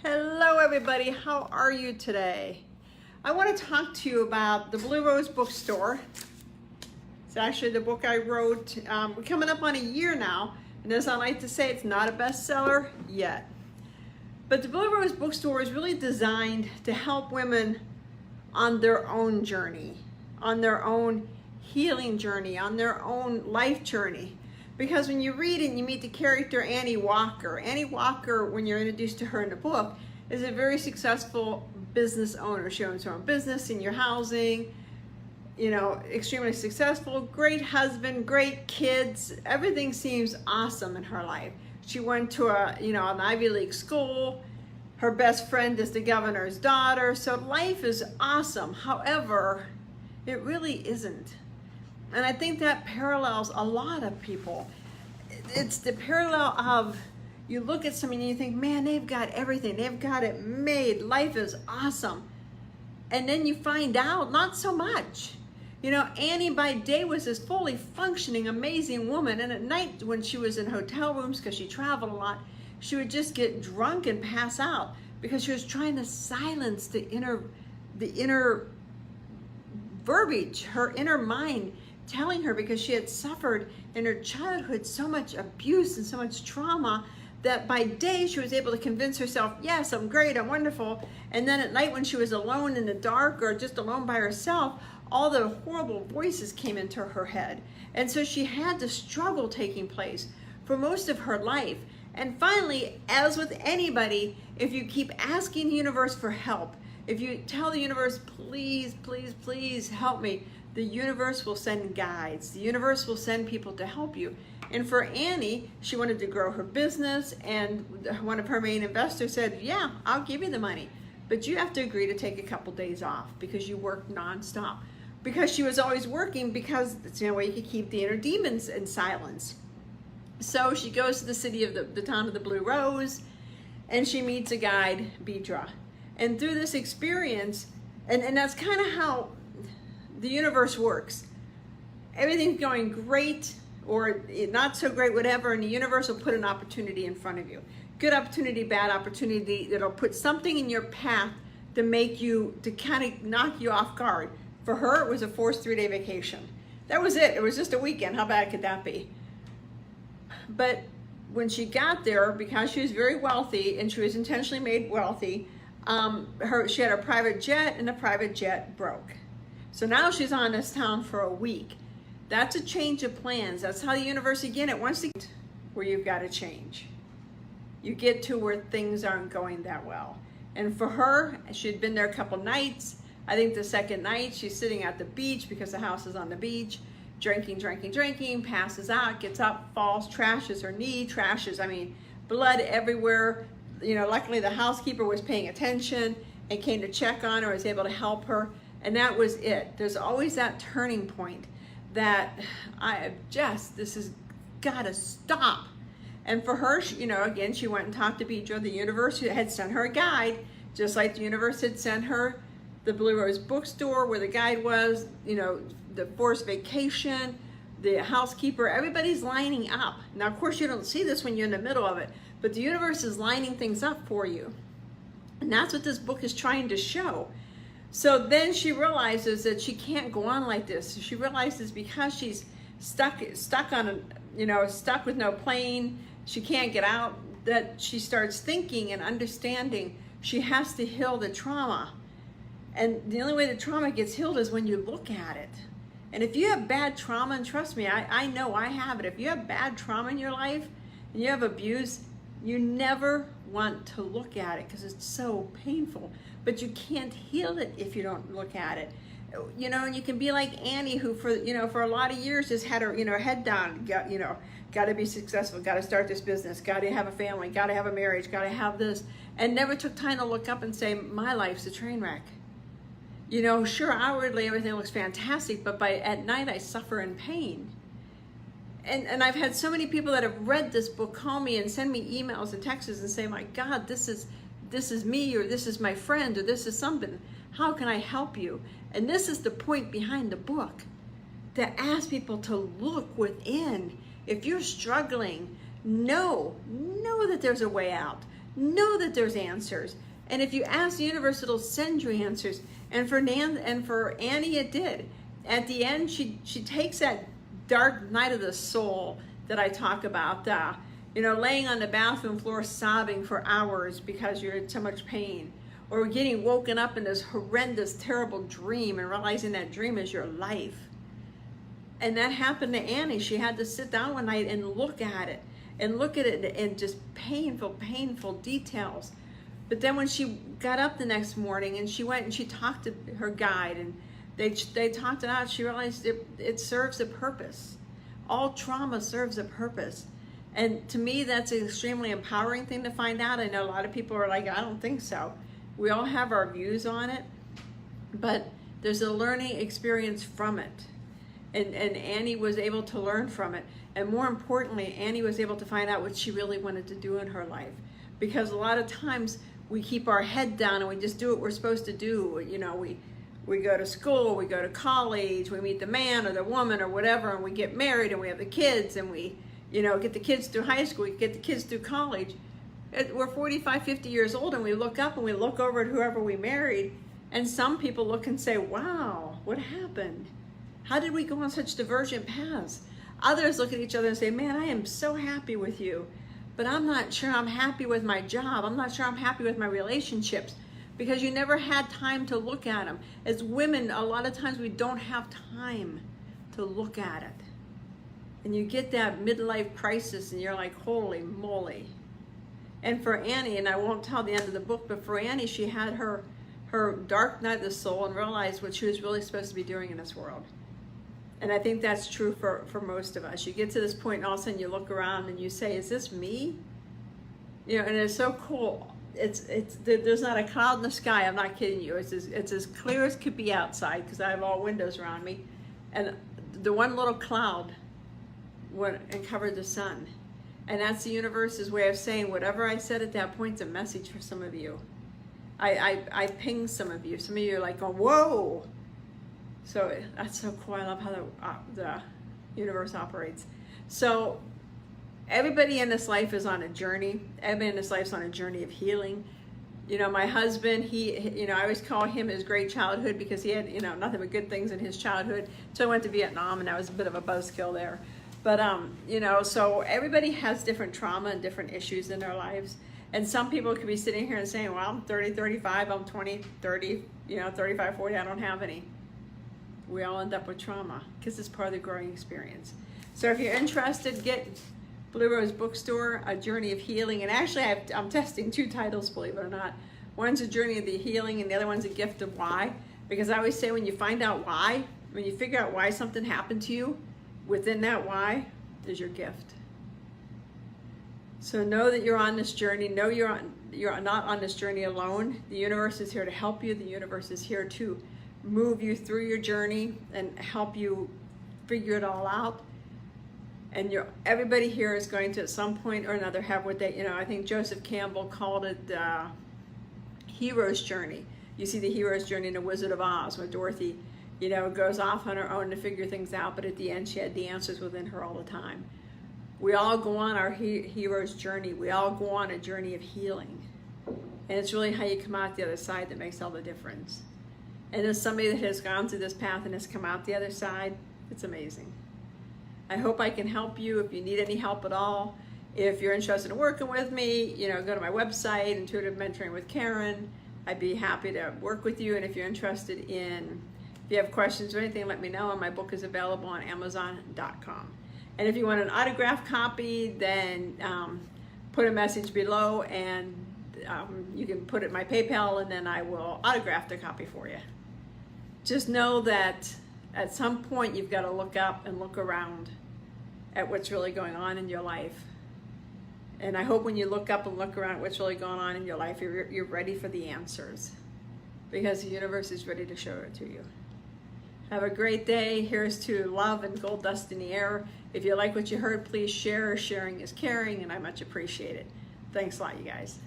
Hello everybody, how are you today? I want to talk to you about the Blue Rose Bookstore. It's actually the book I wrote. We're coming up on a year now, and as I like to say, it's not a bestseller yet. But the Blue Rose Bookstore is really designed to help women on their own journey, on their own healing journey, on their own life journey. Because when you read it and you meet the character Annie Walker, when you're introduced to her in the book, is a very successful business owner. She owns her own business, senior housing, extremely successful, great husband, great kids. Everything seems awesome in her life. She went to an Ivy League school. Her best friend is the governor's daughter. So life is awesome. However, it really isn't. And I think that parallels a lot of people. It's the parallel of, you look at somebody and you think, man, they've got everything. They've got it made. Life is awesome. And then you find out, not so much. Annie by day was this fully functioning, amazing woman. And at night when she was in hotel rooms, because she traveled a lot, she would just get drunk and pass out because she was trying to silence the inner verbiage, her inner mind telling her, because she had suffered in her childhood so much abuse and so much trauma that by day she was able to convince herself, yes, I'm great, I'm wonderful. And then at night when she was alone in the dark or just alone by herself, all the horrible voices came into her head. And so she had the struggle taking place for most of her life. And finally, as with anybody, if you keep asking the universe for help, if you tell the universe, please, please, please help me, the universe will send guides. The universe will send people to help you. And for Annie, she wanted to grow her business, and one of her main investors said, yeah, I'll give you the money, but you have to agree to take a couple days off because you work nonstop. Because she was always working, because it's the only way you could keep the inner demons in silence. So she goes to the city of the town of the Blue Rose, and she meets a guide, Bidra. And through this experience, and that's kind of how the universe works. Everything's going great or not so great, whatever, and the universe will put an opportunity in front of you. Good opportunity, bad opportunity, that'll put something in your path to kind of knock you off guard. For her, it was a forced 3-day vacation. That was it. It was just a weekend. How bad could that be? But when she got there, because she was very wealthy and she was intentionally made wealthy, she had a private jet, and the private jet broke. So now she's on this town for a week. That's a change of plans. That's how the universe, again, it wants to get where you've got to change. You get to where things aren't going that well. And for her, she'd been there a couple nights. I think the second night, she's sitting at the beach because the house is on the beach, drinking, passes out, gets up, falls, trashes her knee, blood everywhere. Luckily the housekeeper was paying attention and came to check on her, was able to help her. And that was it. There's always that turning point that this has got to stop. And for her, again, she went and talked to Bidra. The universe had sent her a guide, just like the universe had sent her the Blue Rose Bookstore, where the guide was, the forced vacation, the housekeeper, everybody's lining up. Now, of course, you don't see this when you're in the middle of it, but the universe is lining things up for you. And that's what this book is trying to show. So then she realizes that she can't go on like this. She realizes because she's stuck with no plane, she can't get out, that she starts thinking and understanding she has to heal the trauma. And the only way the trauma gets healed is when you look at it. And if you have bad trauma, and trust me, I know I have it. If you have bad trauma in your life and you have abuse, you never want to look at it because it's so painful. But you can't heal it if you don't look at it. And you can be like Annie, who for a lot of years just had her head down, got to be successful, got to start this business, got to have a family, got to have a marriage, got to have this, and never took time to look up and say, my life's a train wreck. Sure, outwardly everything looks fantastic, but at night I suffer in pain. And I've had so many people that have read this book call me and send me emails and texts and say, my God, this is me, or this is my friend, or this is something. How can I help you? And this is the point behind the book, to ask people to look within. If you're struggling, know that there's a way out. know that there's answers. And if you ask the universe, it'll send you answers. And for Annie, it did. At the end, she takes that dark night of the soul that I talk about, laying on the bathroom floor sobbing for hours because you're in so much pain, or getting woken up in this horrendous, terrible dream and realizing that dream is your life. And that happened to Annie. She had to sit down one night and look at it in just painful details. But then when she got up the next morning and she went and she talked to her guide, and they talked it out, she realized it serves a purpose. All trauma serves a purpose. And to me, that's an extremely empowering thing to find out. I know a lot of people are like, I don't think so. We all have our views on it, but there's a learning experience from it. And Annie was able to learn from it. And more importantly, Annie was able to find out what she really wanted to do in her life. Because a lot of times we keep our head down and we just do what we're supposed to do. We go to school, we go to college, we meet the man or the woman or whatever, and we get married and we have the kids, and we get the kids through high school, we get the kids through college. We're 45, 50 years old, and we look up and we look over at whoever we married, and some people look and say, wow, what happened? How did we go on such divergent paths? Others look at each other and say, man, I am so happy with you, but I'm not sure I'm happy with my job. I'm not sure I'm happy with my relationships, because you never had time to look at them. As women, a lot of times we don't have time to look at it. And you get that midlife crisis and you're like, holy moly. And for Annie, and I won't tell the end of the book, but for Annie, she had her dark night of the soul and realized what she was really supposed to be doing in this world. And I think that's true for most of us. You get to this point and all of a sudden you look around and you say, is this me? And it's so cool. There's not a cloud in the sky. I'm not kidding you. It's as clear as could be outside, because I have all windows around me. And the one little cloud went and covered the sun. And that's the universe's way of saying whatever I said at that point's a message for some of you. I pinged some of you. Some of you are like, oh, whoa. So that's so cool. I love how the universe operates. So everybody in this life is on a journey. Everybody in this life is on a journey of healing. My husband, I always call him his great childhood, because he had, nothing but good things in his childhood. So I went to Vietnam, and that was a bit of a buzzkill there. But, so everybody has different trauma and different issues in their lives. And some people could be sitting here and saying, well, I'm 30, 35, I'm 20, 30, 35, 40, I don't have any. We all end up with trauma, because it's part of the growing experience. So if you're interested, get Blue Rose Bookstore, A Journey of Healing. And actually, I'm testing 2 titles, believe it or not. One's A Journey of the Healing, and the other one's A Gift of Why. Because I always say, when you find out why, when you figure out why something happened to you, within that why is your gift. So know that you're on this journey. Know you're not on this journey alone. The universe is here to help you. The universe is here to move you through your journey and help you figure it all out. And everybody here is going to, at some point or another, have what they, I think Joseph Campbell called it the hero's journey. You see the hero's journey in The Wizard of Oz, where Dorothy, goes off on her own to figure things out, but at the end she had the answers within her all the time. We all go on our hero's journey. We all go on a journey of healing. And it's really how you come out the other side that makes all the difference. And as somebody that has gone through this path and has come out the other side, it's amazing. I hope I can help you. If you need any help at all, if you're interested in working with me, go to my website, Intuitive Mentoring with Karen. I'd be happy to work with you. And if you're interested in, if you have questions or anything, let me know. And my book is available on Amazon.com. And if you want an autographed copy, then put a message below, and you can put it in my PayPal, and then I will autograph the copy for you. Just know that at some point you've got to look up and look around at what's really going on in your life. And I hope when you look up and look around at what's really going on in your life, you're ready for the answers, because the universe is ready to show it to you. Have a great day. Here's to love and gold dust in the air. If you like what you heard, please share. Sharing is caring, and I much appreciate it. Thanks a lot, you guys.